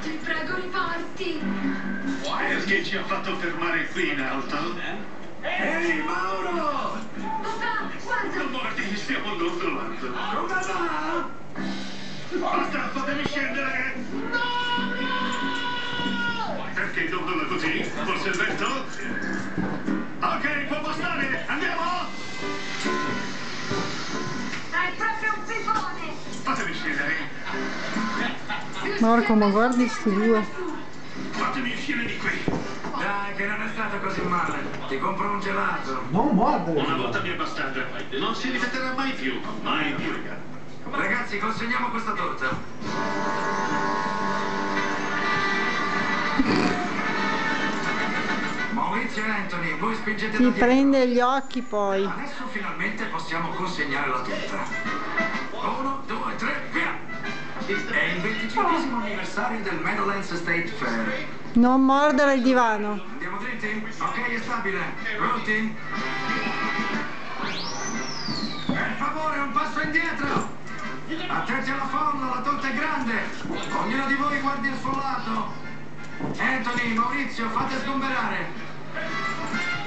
Ti prego, riparti. Perché ci ha fatto fermare qui in alto? Ehi, Mauro! Papà, guarda. Non muoverti, stiamo dondolando. Come va? Basta, fatemi scendere! Perché dondola così? Forse il vento? Ok, può bastare! Andiamo! È proprio un pipone. Fatemi scendere! Marco, ma guardi sti due. Fatemi uscire di qui! Dai, che non è stato così male. Ti compro un gelato. Non mordere. Una volta mi è bastata. Non si ripeterà mai più. Mai più. Ragazzi, consegniamo questa torta. Maurizio e Anthony, voi spingete Ti da dietro. prende gli occhi poi. Adesso finalmente possiamo consegnare la torta. 1, 2, 3, via! È il 25° anniversario del Meadowlands State Fair. Non mordere il divano. Andiamo dritti? Ok, è stabile. Pronti? Per favore, un passo indietro! Attenti alla folla, la torta è grande! Ognuno di voi guardi il suo lato. Anthony, Maurizio, fate sgomberare!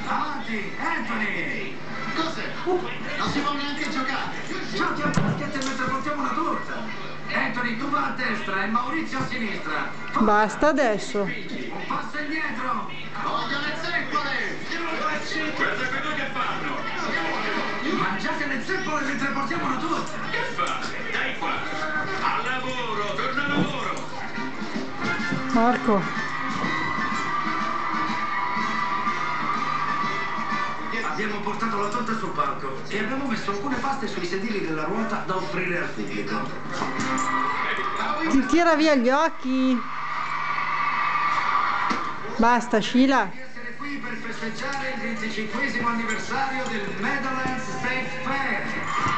Avanti, Anthony! Cos'è? Non si può neanche giocare! Giochi a basket mentre portiamo una torta! Anthony, tu va a destra e Maurizio a sinistra! Basta adesso. Un passo indietro! Voglio le zeppole! Guarda quello che fanno! Mangiate le zeppole mentre portiamo una torta! Che fate? Dai qua! Al lavoro! Torna al lavoro! Marco. Abbiamo portato la torta sul palco e abbiamo messo alcune paste sui sedili della ruota da offrire al pubblico. Ti tira via gli occhi. Basta, Sheila. Di essere qui per festeggiare il 25° anniversario del Meadowlands State Fair.